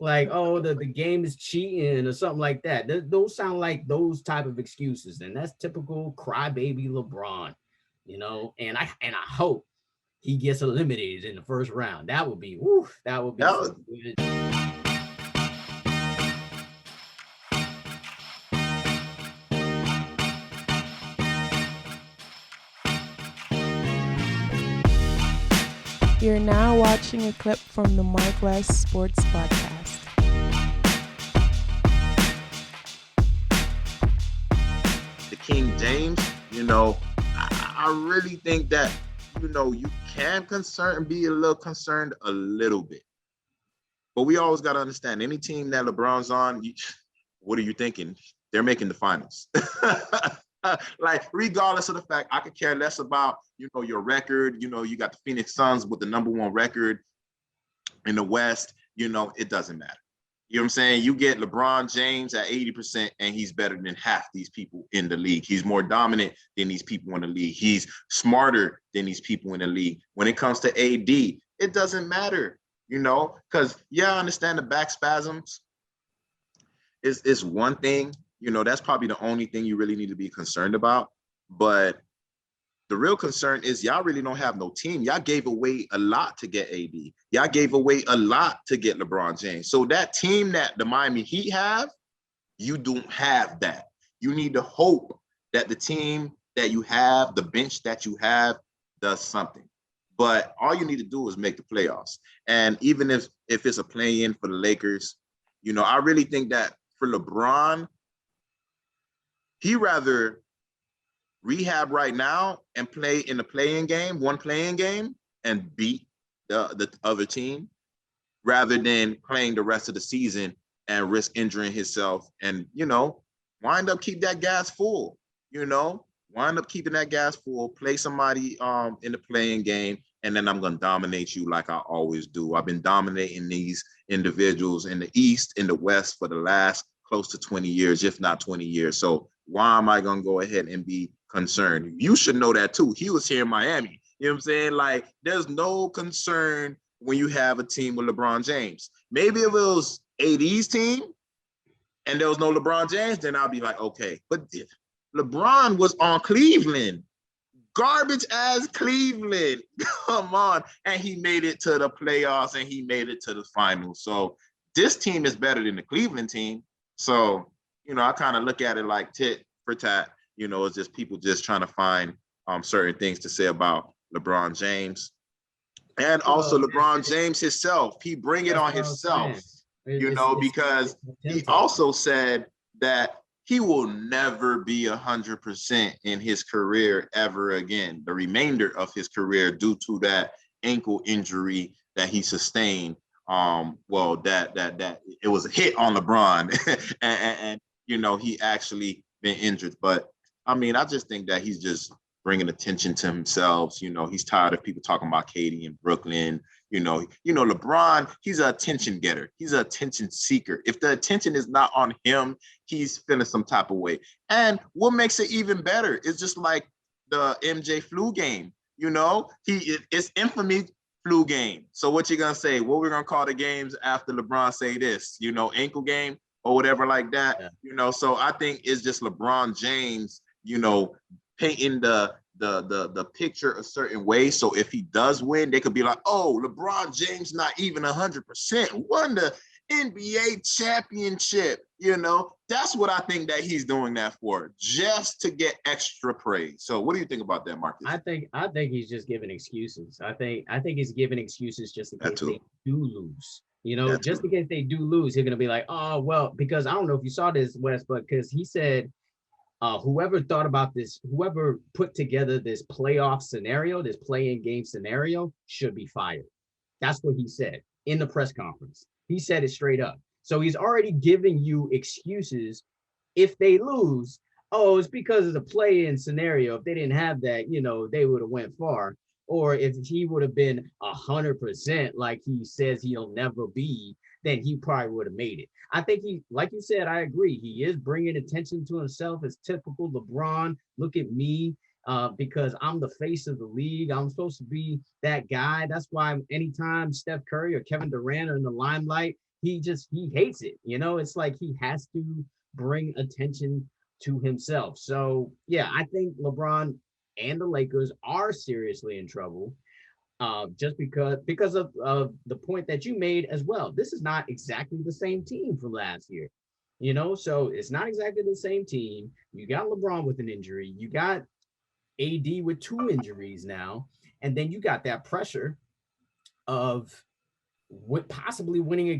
like, oh, the game is cheating or something like that. Those sound like those type of excuses, and that's typical crybaby LeBron, and I hope he gets eliminated in the first round. That would be, woo, that would be That so was, good. You're now watching a clip from the MarcWes Sports Podcast. the King James, I really think that, you can be a little concerned a little bit. But we always got to understand, any team that LeBron's on, what are you thinking? They're making the finals. Like, regardless of the fact, I could care less about, your record. You got the Phoenix Suns with the #1 record in the West. It doesn't matter. You know what I'm saying? You get LeBron James at 80%, and he's better than half these people in the league. He's more dominant than these people in the league. He's smarter than these people in the league. When it comes to AD, it doesn't matter, because, I understand the back spasms is one thing. That's probably the only thing you really need to be concerned about. But the real concern is y'all really don't have no team. Y'all gave away a lot to get AD. Y'all gave away a lot to get LeBron James. So that team that the Miami Heat have, you don't have that. You need to hope that the team that you have, the bench that you have, does something. But all you need to do is make the playoffs. And even if it's a play-in for the Lakers, I really think that for LeBron, he rather rehab right now and play in the play-in game, and beat the other team, rather than playing the rest of the season and risk injuring himself and, wind up keep that gas full, wind up keeping that gas full, play somebody in the play-in game, and then I'm going to dominate you like I always do. I've been dominating these individuals in the East, in the West for the last close to 20 years, if not 20 years. So why am I going to go ahead and be concerned? You should know that too. He was here in Miami. You know what I'm saying? Like, there's no concern when you have a team with LeBron James. Maybe if it was AD's team and there was no LeBron James, then I'll be like, okay. But LeBron was on Cleveland. Garbage ass Cleveland. Come on. And he made it to the playoffs and he made it to the finals. So this team is better than the Cleveland team. So, I kind of look at it like tit for tat. It's just people just trying to find certain things to say about LeBron James. And also LeBron James himself. He bring it on himself, because he also said that he will never be 100% in his career ever again, the remainder of his career, due to that ankle injury that he sustained. That it was a hit on LeBron, and he actually been injured. But I mean, I just think that he's just bringing attention to himself. He's tired of people talking about Katie in Brooklyn. LeBron, he's an attention getter. He's an attention seeker. If the attention is not on him, he's feeling some type of way. And what makes it even better is just like the MJ flu game. It's infamy flu game. So what you gonna say? What we're gonna call the games after LeBron say this? Ankle game or whatever like that. Yeah. So I think it's just LeBron James, painting the picture a certain way. So if he does win, they could be like, oh, LeBron James not even 100%, won the NBA championship. That's what I think that he's doing that for, just to get extra praise. So what do you think about that, Marcus? I think he's just giving excuses. I think he's giving excuses just in case they do lose. Just in case they do lose, he's gonna be like, oh well, because I don't know if you saw this, Wes, but because he said whoever thought about this, whoever put together this playoff scenario, this play-in game scenario, should be fired. That's what he said in the press conference. He said it straight up. So he's already giving you excuses if they lose. Oh, it's because of the play-in scenario. If they didn't have that, they would have went far. Or if he would have been 100% like he says he'll never be, then he probably would have made it. I think he, like you said, I agree. He is bringing attention to himself. It's typical LeBron. Look at me, because I'm the face of the league. I'm supposed to be that guy. That's why anytime Steph Curry or Kevin Durant are in the limelight, he hates it. It's like he has to bring attention to himself. So yeah, I think LeBron and the Lakers are seriously in trouble. Just because of the point that you made as well. This is not exactly the same team from last year. So it's not exactly the same team. You got LeBron with an injury. You got AD with 2 injuries now. And then you got that pressure of possibly winning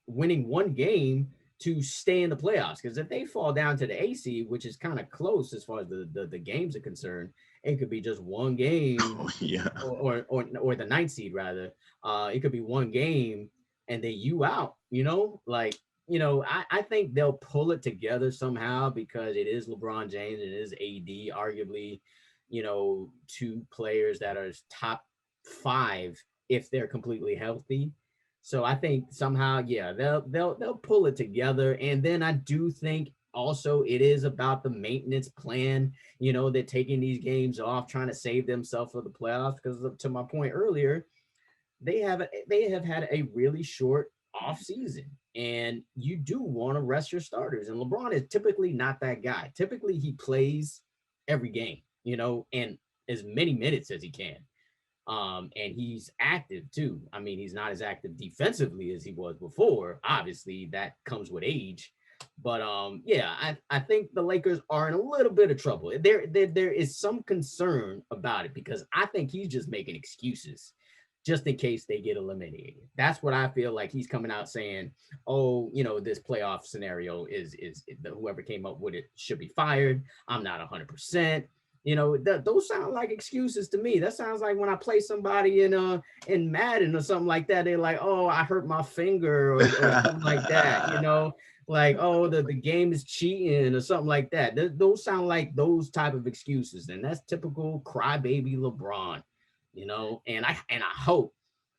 one game to stay in the playoffs. Because if they fall down to the AC, which is kind of close as far as the games are concerned, it could be just one game, or the 9th seed rather. It could be one game, and then you out. I think they'll pull it together somehow because it is LeBron James, it is AD, arguably, 2 players that are top 5 if they're completely healthy. So I think somehow, yeah, they'll pull it together. And then I do think also it is about the maintenance plan. They're taking these games off, trying to save themselves for the playoffs. Because to my point earlier, they have had a really short off season, and you do want to rest your starters. And LeBron is typically not that guy. Typically, he plays every game, and as many minutes as he can. And he's active too. I mean, he's not as active defensively as he was before. Obviously, that comes with age. But yeah, I think the Lakers are in a little bit of trouble. There is some concern about it because I think he's just making excuses just in case they get eliminated. That's what I feel like he's coming out saying, oh, this playoff scenario is whoever came up with it should be fired. I'm not 100%. Those sound like excuses to me. That sounds like when I play somebody in Madden or something like that. They're like, oh, I hurt my finger or something like that. Like, oh, the game is cheating or something like that. Those sound like those type of excuses, and that's typical crybaby LeBron. And I hope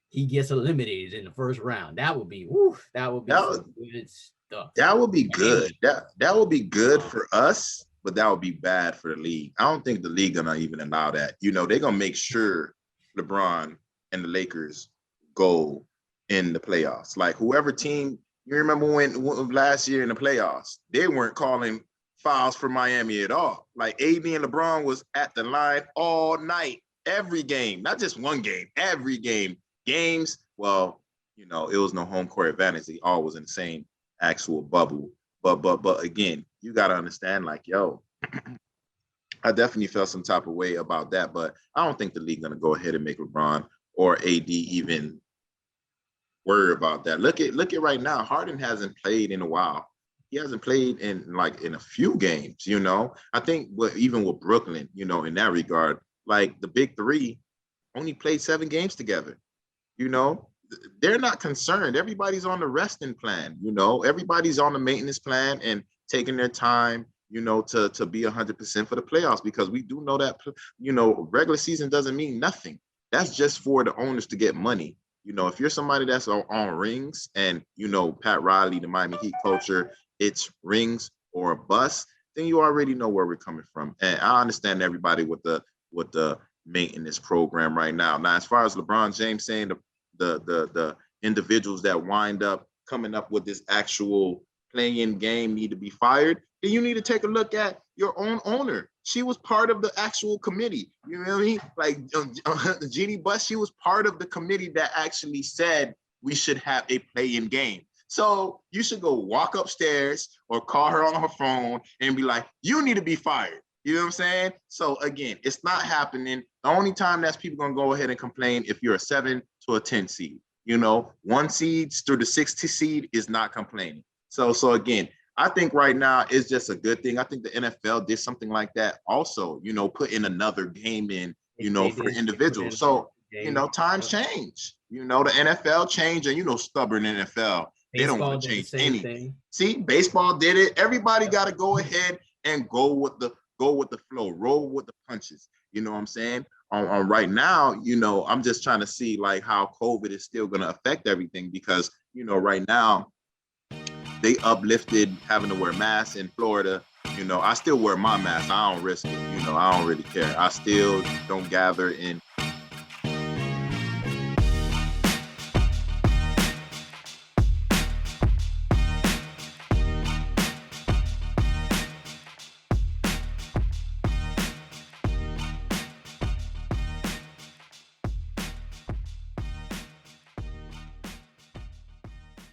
he gets eliminated in the first round. That would be good stuff. That would be good. That would be good for us, but that would be bad for the league. I don't think the league gonna even allow that. They're gonna make sure LeBron and the Lakers go in the playoffs. Like whoever team, you remember when last year in the playoffs, they weren't calling fouls for Miami at all. Like AD and LeBron was at the line all night. Every game, not just one game, every game. Games, well, it was no home court advantage. They all was in the same actual bubble. But again, you got to understand, like, yo, I definitely felt some type of way about that. But I don't think the league going to go ahead and make LeBron or AD even worry about that. Look at right now. Harden hasn't played in a while. He hasn't played in a few games, I think even with Brooklyn, in that regard, like the big 3 only played 7 games together. They're not concerned. Everybody's on the resting plan. Everybody's on the maintenance plan and taking their time, to be 100% for the playoffs, because we do know that, regular season doesn't mean nothing. That's just for the owners to get money. If you're somebody that's on rings and, Pat Riley, the Miami Heat culture, it's rings or a bust, then you already know where we're coming from. And I understand everybody with the maintenance program right now. Now, as far as LeBron James saying the individuals that wind up coming up with this actual playing game need to be fired, then you need to take a look at your own owner. She was part of the actual committee. You know what I mean? Like Jeannie Buss, she was part of the committee that actually said we should have a play-in game. So you should go walk upstairs or call her on her phone and be like, you need to be fired. You know what I'm saying? So again, it's not happening. The only time that's people going to go ahead and complain if you're a 7 to a 10 seed. 1 seed through the 6th seed is not complaining. So again, I think right now it's just a good thing. I think the NFL did something like that also, put in another game in, for individuals. So, times change. The NFL changed, and stubborn NFL. They don't want to change anything. See, baseball did it. Everybody got to go ahead and go with the flow, roll with the punches. You know what I'm saying? On right now, I'm just trying to see like how COVID is still going to affect everything, because, right now they uplifted having to wear masks in Florida. I still wear my mask. I don't risk it. I don't really care. I still don't gather in